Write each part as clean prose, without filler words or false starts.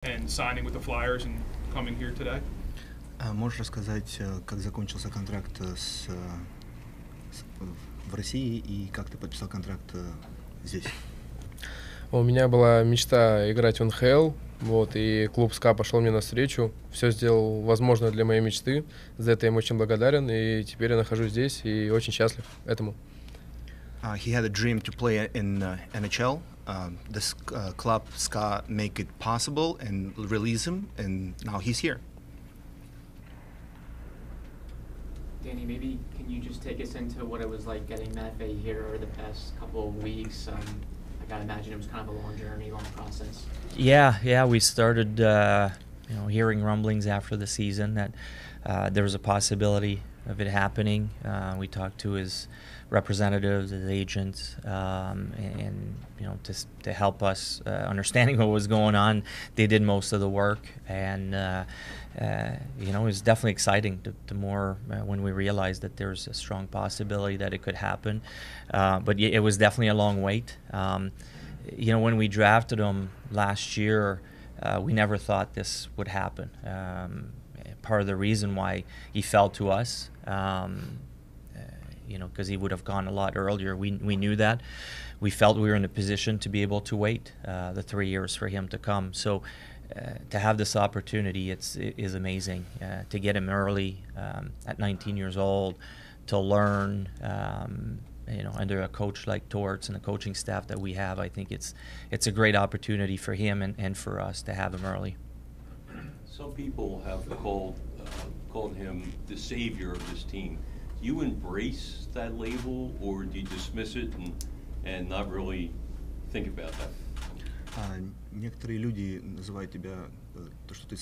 and signing with the Flyers and coming here today? Можешь рассказать, как закончился контракт в России и как ты подписал контракт здесь? У меня была мечта играть в НХЛ, вот, и клуб СКА пошел мне навстречу, все сделал возможное для моей мечты, за это я им очень благодарен, и теперь я нахожусь здесь и очень счастлив этому. He had a dream to play in NHL. This club SKA make it possible and release him, and now he's here. Danny, maybe can you just take us into what it was like getting Matvei here over the past couple of weeks? I gotta imagine it was kind of a long journey, long process. Yeah, we started, hearing rumblings after the season that there was a possibility of it happening. We talked to his representatives, his agents, and to help us understanding what was going on. They did most of the work, and it was definitely exciting to more when we realized that there's a strong possibility that it could happen. But it was definitely a long wait. When we drafted him last year, we never thought this would happen. Part of the reason why he fell to us, because he would have gone a lot earlier. We knew that. We felt we were in a position to be able to wait the 3 years for him to come. So to have this opportunity, it is amazing. To get him early at 19 years old, to learn, under a coach like Torts and the coaching staff that we have, I think it's a great opportunity for him and for us to have him early. Some people have called him the savior of this team. Do you embrace that label, or do you dismiss it and not really think about that? Некоторые люди называют тебя, то, что ты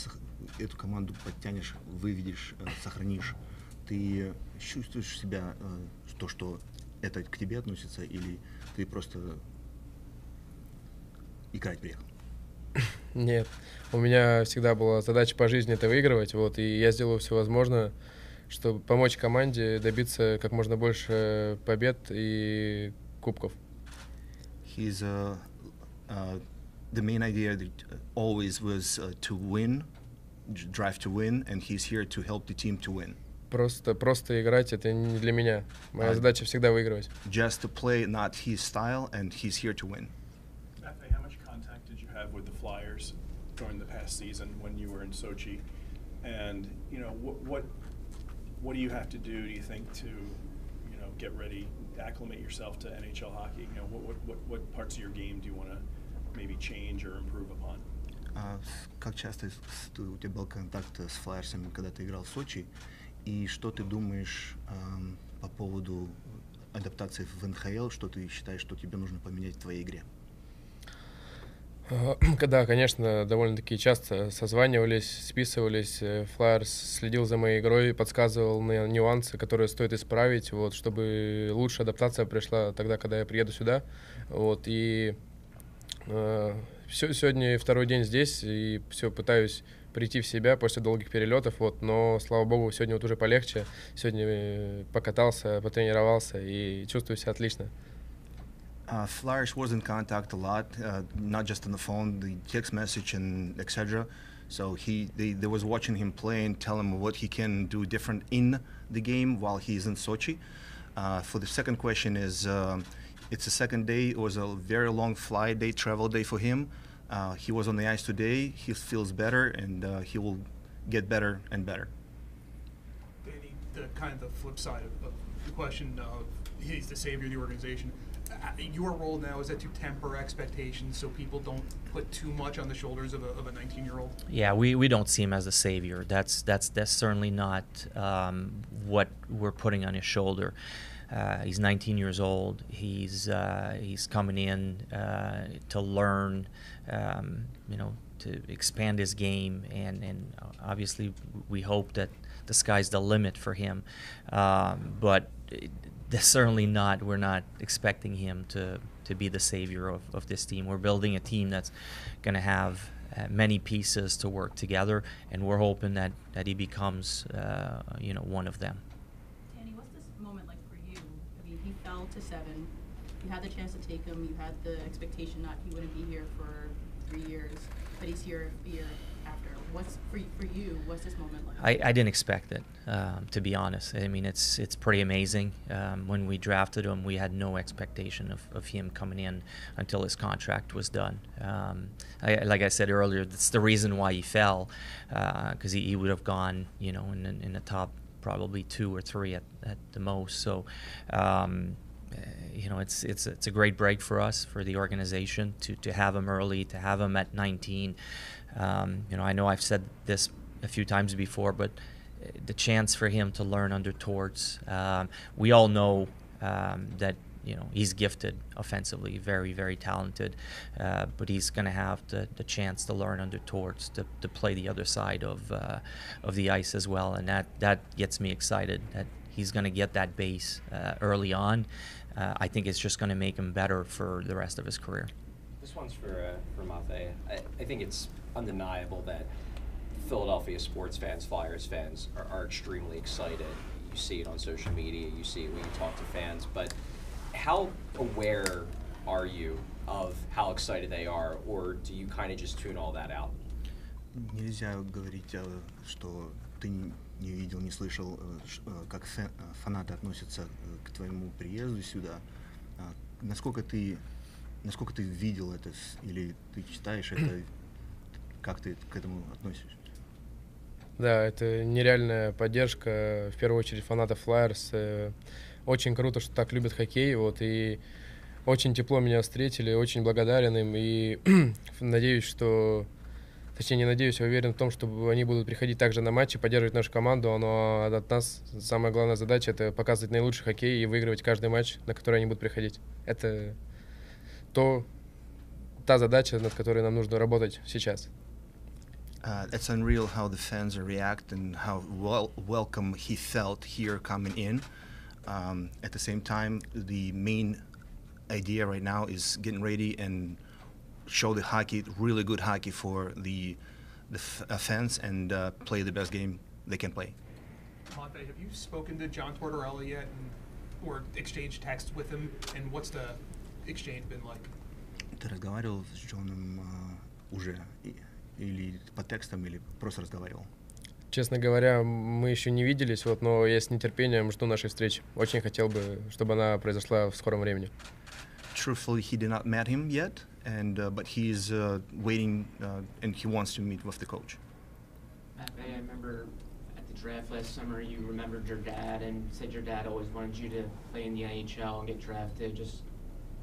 эту команду подтянешь, выведешь, сохранишь. Ты чувствуешь себя, то, что это к тебе относится, или ты просто играть приехал? Нет, у меня всегда была задача по жизни это выигрывать, вот, и я сделаю все возможное, чтобы помочь команде добиться как можно больше побед и кубков. The main idea always was to win, drive to win, and he's here to help the team to win. Просто играть это не для меня. Моя задача всегда выигрывать. Just to play, not his style, and he's here to win. Matvei, how much contact did you have with the Flyers during the past season when you were in Sochi? And what do you have to do you think, to get ready, acclimate yourself to NHL hockey? What parts of your game do you want to maybe change or improve upon? Как часто у тебя был контакт с Флайерсами, когда ты играл в Сочи? И что ты думаешь по поводу адаптации в НХЛ? Что ты считаешь, что тебе нужно поменять в твоей игре? Да, конечно, довольно-таки часто созванивались, списывались. Флайерс следил за моей игрой, подсказывал на нюансы, которые стоит исправить, вот, чтобы лучшая адаптация пришла тогда, когда я приеду сюда. Вот, и сегодня второй день здесь, и все пытаюсь прийти в себя после долгих перелетов, вот, но, слава богу, сегодня вот уже полегче. Сегодня покатался, потренировался и чувствую себя отлично. Flyers was in contact a lot, not just on the phone, the text message and etc. So they was watching him play and tell him what he can do different in the game while he's in Sochi. For the second question is, it's the second day. It was a very long flight day, travel day for him. He was on the ice today. He feels better, and he will get better and better. Danny, the flip side of the question of he's the savior of the organization. Your role now, is that to temper expectations so people don't put too much on the shoulders of a 19-year-old? Yeah, we don't see him as a savior. That's certainly not what we're putting on his shoulder. He's 19 years old. He's coming in to learn, to expand his game, and obviously we hope that the sky's the limit for him. But certainly not. We're not expecting him to be the savior of this team. We're building a team that's going to have many pieces to work together, and we're hoping that he becomes one of them. Danny, what's this moment like for you? I mean, he fell to 7. You had the chance to take him. You had the expectation that he wouldn't be here for 3 years. but he's here a year after. What's for you? What's this moment like? I didn't expect it, to be honest. I mean, it's pretty amazing. When we drafted him, we had no expectation of him coming in until his contract was done. Like I said earlier, that's the reason why he fell, because he would have gone, you know, in the top probably 2 or 3 at the most. So, you know, it's a great break for us, for the organization, to have him early, to have him at 19. You know, I know I've said this a few times before, but the chance for him to learn under Torts, we all know that, you know, he's gifted offensively, very, very talented, but he's going to have the chance to learn under Torts, to play the other side of the ice as well, and that gets me excited, that he's going to get that base early on. I think it's just going to make him better for the rest of his career. This one's for Matvei. I think it's undeniable that Philadelphia sports fans, Flyers fans, are extremely excited. You see it on social media, you see it when you talk to fans, but how aware are you of how excited they are, or do you kind of just tune all that out? Нельзя говорить, что ты не видел, не слышал, как фанаты относятся к твоему приезду сюда. Насколько ты видел это, или ты читаешь это, как ты к этому относишься? Да, это нереальная поддержка, в первую очередь, фанатов Flyers. Очень круто, что так любят хоккей, вот, и очень тепло меня встретили, очень благодарен им, и надеюсь, что... Точнее, не надеюсь, а уверен в том, что они будут приходить также на матчи, поддерживать нашу команду, но от нас самая главная задача — это показывать наилучший хоккей и выигрывать каждый матч, на который они будут приходить. Это та задача, над которой нам нужно работать сейчас. It's unreal how the fans react and how welcome he felt here coming in. At the same time, the main idea right now is getting ready and show the hockey, really good hockey for the fans, and play the best game they can play. Matvei, have you spoken to John Tortorella yet, or exchanged texts with him, and what's the exchange been like? Ты разговаривал с Джоном уже, или по текстам, или просто разговаривал? Честно говоря, мы еще не виделись, вот, но я с нетерпением жду нашей встречи. Очень хотел бы, чтобы она произошла в скором времени. Truthfully, he did not met him yet, but he is waiting, and he wants to meet with the coach. Matvei, I remember at the draft last summer, you remembered your dad and said your dad always wanted you to play in the NHL and get drafted. Just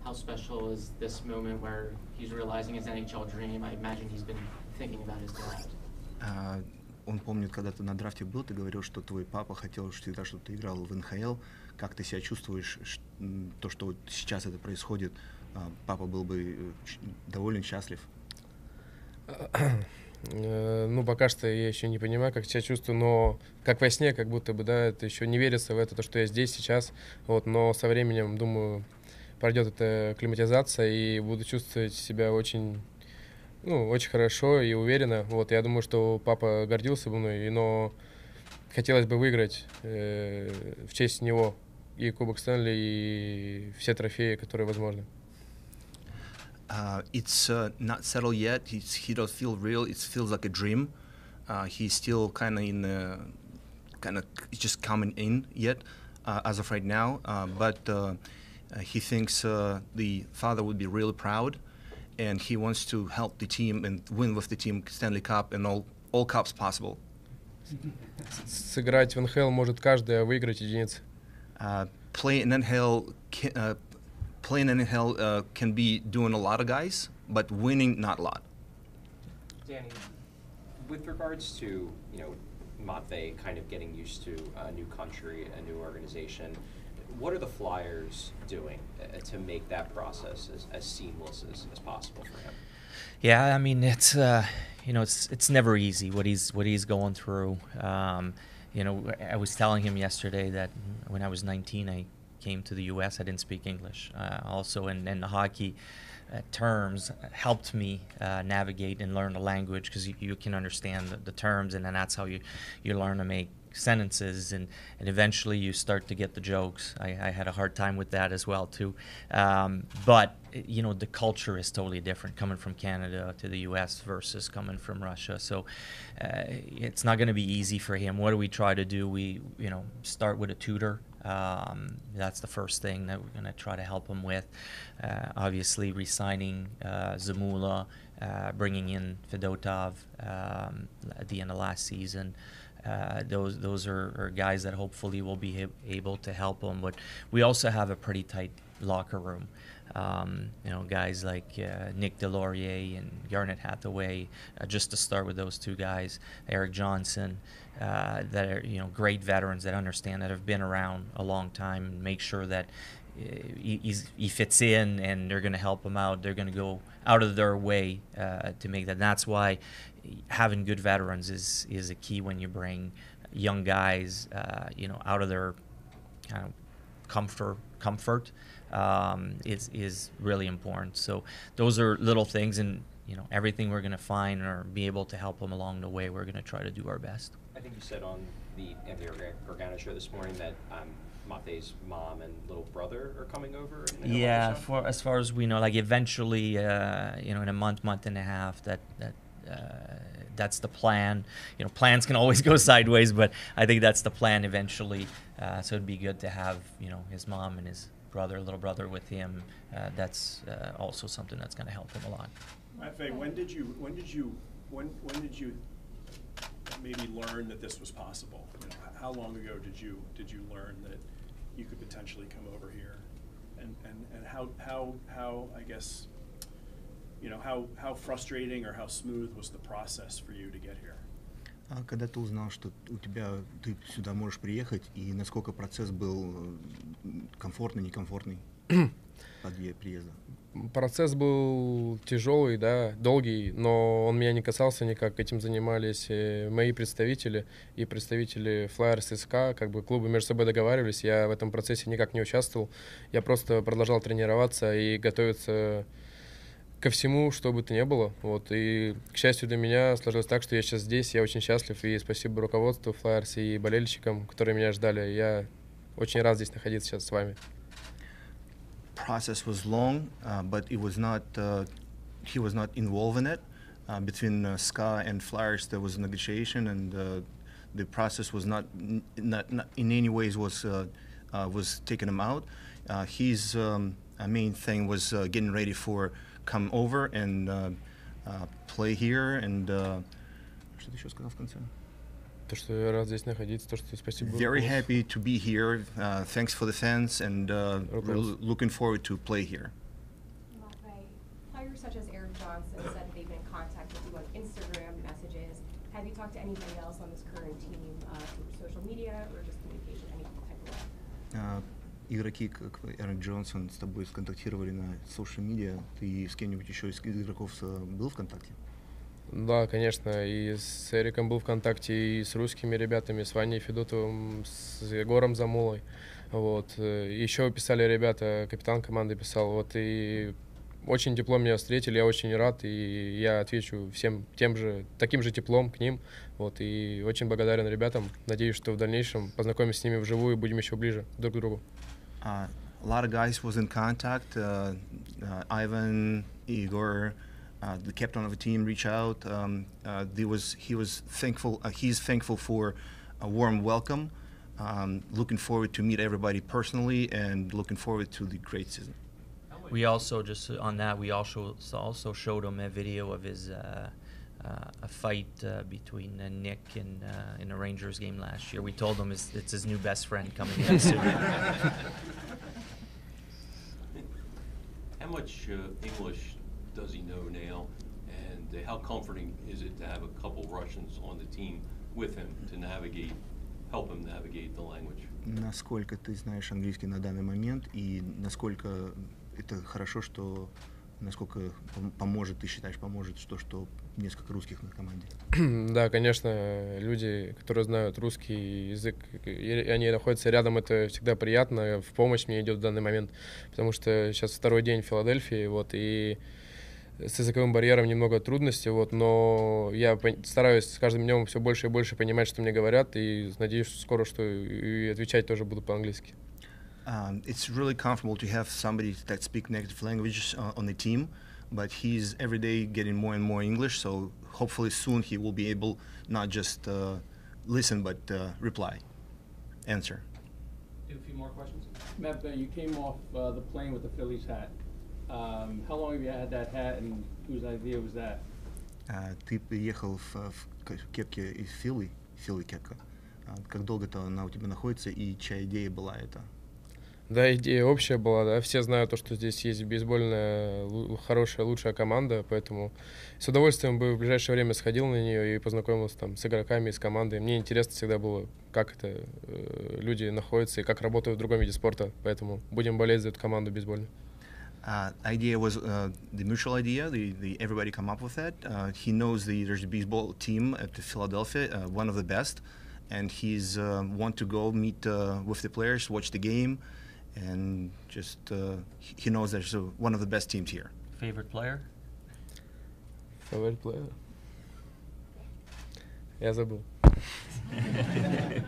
how special is this moment where he's realizing his NHL dream? I imagine he's been thinking about his dad. Он помнит, когда ты на драфте был, ты говорил, что твой папа хотел всегда, чтобы ты играл в НХЛ. Как ты себя чувствуешь, то, что вот сейчас это происходит? Папа был бы доволен, счастлив? Ну, пока что я еще не понимаю, как себя чувствую, но как во сне, как будто бы, да, это еще не верится в это, то, что я здесь сейчас, вот, но со временем, думаю, пройдет эта акклиматизация, и буду чувствовать себя очень хорошо и уверенно. Вот, я думаю, что папа гордился бы мной, но хотелось бы выиграть в честь него и Кубок Стэнли, и все трофеи, которые возможны. It's not settled yet. He don't feel real. It feels like a dream. He's still kind of just coming in yet as of right now. But he thinks the father would be really proud, and he wants to help the team and win with the team Stanley Cup and all cups possible. Сыграть в НХЛ может каждый, а выиграть единицы. Playing in NHL can be doing a lot of guys, but winning not a lot. Danny, with regards to, Matvei kind of getting used to a new country, a new organization, what are the Flyers doing to make that process as seamless as possible for him? Yeah, I mean, it's it's never easy what he's going through. I was telling him yesterday that when I was 19, I came to the U.S. I didn't speak English. Also, in hockey, terms helped me navigate and learn the language, because you can understand the terms, and then that's how you learn to make sentences, and eventually you start to get the jokes. I had a hard time with that as well too, but you know, the culture is totally different coming from Canada to the US versus coming from Russia, so it's not going to be easy for him. What do we try to do? We start with a tutor. That's the first thing that we're going to try to help him with. Obviously re-signing Zamula, bringing in Fedotov at the end of last season. Those are guys that hopefully will be able to help him. But we also have a pretty tight locker room. Guys like Nick Delorier and Garnet Hathaway, just to start with those two guys, Eric Johnson, that are great veterans that understand, that have been around a long time, and make sure that he fits in, and they're going to help him out. They're going to go out of their way to make that. And that's why having good veterans is a key when you bring young guys, out of their kind of comfort. Is really important. So those are little things, and everything we're going to find or be able to help them along the way, we're going to try to do our best. I think you said on the Anthony Organa show this morning that Matvei's mom and little brother are coming over. Yeah, as far as we know, like eventually, in a month and a half, that's the plan. Plans can always go sideways, but I think that's the plan eventually. So it'd be good to have his mom and his little brother with him. That's also something that's going to help him a lot. Matvei, when did you maybe learn that this was possible? How long ago did you learn that you could potentially come over here, and how I guess how frustrating or how smooth was the process for you to get here? Когда ты узнал, что ты сюда можешь приехать, и насколько процесс был комфортный, некомфортный от приезда? Процесс был тяжелый, да, долгий, но он меня не касался никак. Этим занимались мои представители и представители Flyers SKA, как бы клубы между собой договаривались. Я в этом процессе никак не участвовал. Я просто продолжал тренироваться и готовиться ко всему, что бы то ни было. Вот. И, к счастью для меня, сложилось так, что я сейчас здесь, я очень счастлив, и спасибо руководству Flyers и болельщикам, которые меня ждали. Я очень рад здесь находиться сейчас с вами. Process was long, but it was not. He was not involved in it. Between SKA and Flyers, there was a negotiation, and the process was not in any ways was taking him out. His main thing was getting ready for come over and play here, and что ты еще сказал в конце? То, что я рад здесь находиться, то, что спасибо. Very happy to be here. Thanks for the fans, and we're looking forward to play here. Matvei, players such as Eric Johnson said they've been in contact with you on Instagram messages. Have you talked to anybody else on this current team through social media or just communication, any type of way? Игроки, как Эрик Джонсон, с тобой сконтактировали на social media. Ты с кем-нибудь еще из игроков был в контакте? Да, конечно, и с Эриком был в контакте, и с русскими ребятами, с Ваней Федотовым, с Егором Замулой. Вот. Еще писали ребята, капитан команды писал. Вот. И очень тепло меня встретили, я очень рад, и я отвечу всем таким же теплом к ним. Вот. И очень благодарен ребятам. Надеюсь, что в дальнейшем познакомимся с ними вживую и будем еще ближе друг к другу. A lot of guys was in contact. Ivan, Igor, the captain of the team, reached out. He was thankful. He's thankful for a warm welcome. Looking forward to meet everybody personally, and looking forward to the great season. We also we also showed him a video of his a fight between Nick and in a Rangers game last year. We told him it's his new best friend coming in soon. How much English does he know now, and how comforting is it to have a couple Russians on the team with him to help him navigate the language? Насколько ты знаешь английский на данный момент, и насколько это хорошо, что насколько поможет, ты считаешь, поможет то, что несколько русских на команде? Да, конечно, люди, которые знают русский язык, и они находятся рядом, это всегда приятно, в помощь мне идет в данный момент, потому что сейчас второй день в Филадельфии, вот, и с языковым барьером немного трудностей, вот, но я стараюсь с каждым днем все больше и больше понимать, что мне говорят, и надеюсь, скоро, что и отвечать тоже буду по-английски. It's really comfortable to have somebody that speaks native languages on the team, but he's every day getting more and more English, so hopefully soon he will be able not just listen, but reply, answer. Do a few more questions. Matvei, you came off the plane with the Phillies hat. How long have you had that hat, and whose idea was that? Ты приехал в кепке из Филли кепка. Как долго-то она у тебя находится, и чья идея была это? Да, идея общая была, да, все знают то, что здесь есть бейсбольная хорошая, лучшая команда, поэтому с удовольствием бы в ближайшее время сходил на нее и познакомился там с игроками, с командой. Мне интересно всегда было, как это люди находятся и как работают в другом виде спорта, поэтому будем болеть за эту команду бейсбольную. Idea was the mutual idea. Everybody come up with that. He knows there's a baseball team at Philadelphia, one of the best, and he's want to go meet with the players, watch the game, and just he knows there's one of the best teams here. Favorite player? Favorite player? Я забыл.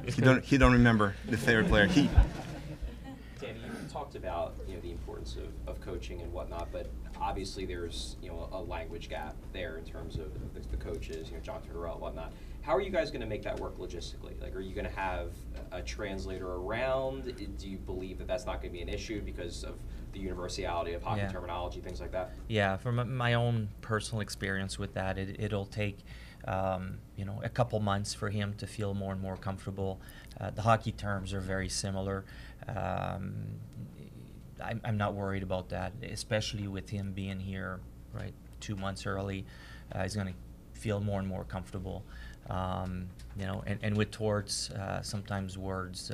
He don't remember the favorite player. Danny, you talked about the importance of coaching and whatnot, but obviously there's a language gap there in terms of the coaches, John Tortorella and whatnot. How are you guys going to make that work logistically? Like, are you going to have a translator around? Do you believe that that's not going to be an issue because of the universality of hockey terminology, things like that? Yeah, from my own personal experience with that, it'll take a couple months for him to feel more and more comfortable. The hockey terms are very similar. I'm not worried about that, especially with him being here, right, 2 months early. He's going to feel more and more comfortable. And with torts, sometimes words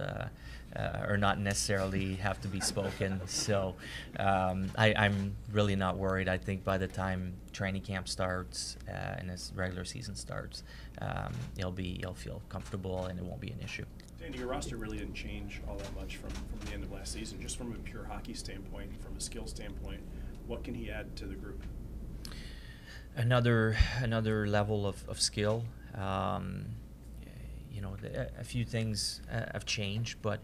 are not necessarily have to be spoken. So I'm really not worried. I think by the time training camp starts and his regular season starts, he'll feel comfortable and it won't be an issue. Danny, your roster really didn't change all that much from the end of last season. Just from a pure hockey standpoint, from a skill standpoint, what can he add to the group? Another level of skill. A few things have changed, but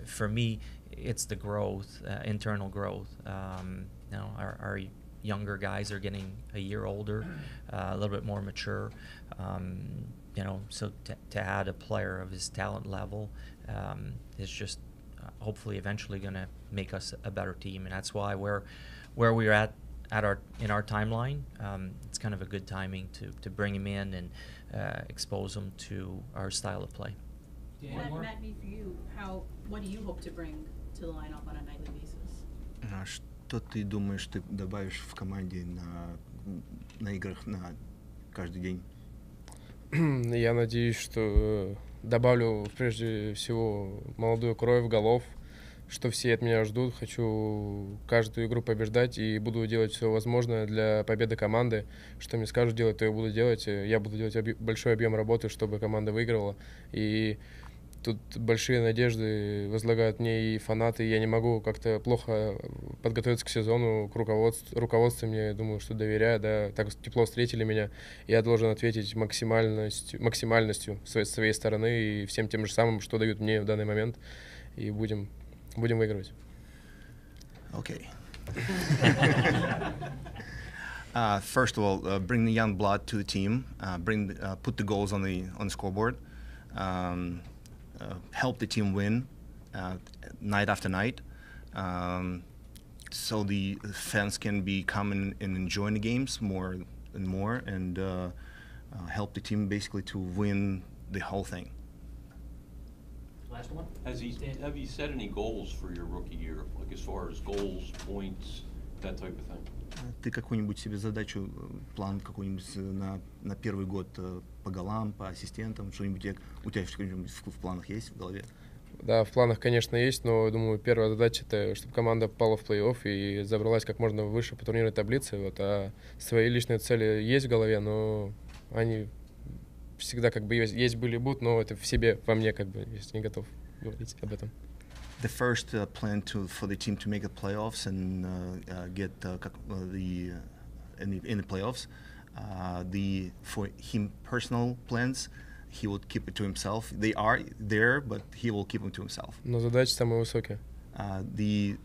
for me, it's the growth, internal growth. Our younger guys are getting a year older, a little bit more mature. So to add a player of his talent level is just hopefully eventually going to make us a better team, and that's why where we're at in our timeline, it's kind of a good timing to bring him in and expose him to our style of play. Matt, for you, what do you hope to bring to the lineup on a nightly basis? Что ты думаешь, ты добавишь в команде на играх на каждый день? Я надеюсь, что добавлю прежде всего молодую кровь, голов, что все от меня ждут. Хочу каждую игру побеждать и буду делать все возможное для победы команды. Что мне скажут делать, то я буду делать. Я буду делать большой объем работы, чтобы команда выиграла. И тут большие надежды возлагают мне и фанаты. Я не могу как-то плохо подготовиться к сезону, к руководству мне, думаю, что доверяю, да, так тепло встретили меня. Я должен ответить максимальностью своей стороны и всем тем же самым, что дают мне в данный момент. И будем выигрывать. Okay. First of all, bring the young blood to the team. Put the goals on the scoreboard. Help the team win night after night, so the fans can be coming and enjoying the games more and more, and help the team basically to win the whole thing. Last one. Have you set any goals for your rookie year, like as far as goals, points, that type of thing? Ты какую-нибудь себе задачу, план какой-нибудь на первый год по голам, по ассистентам, что-нибудь у тебя что-нибудь в планах есть в голове? Да, в планах, конечно, есть, но, думаю, первая задача — это чтобы команда попала в плей-офф и забралась как можно выше по турнирной таблице. Вот, а свои личные цели есть в голове, но они всегда как бы есть были, будут, но это в себе, во мне как бы, если не готов говорить об этом. The first plan for the team to make the playoffs and get in the playoffs. For him personal plans, he would keep it to himself. They are there, but he will keep them to himself. Но задачи самые высокие. The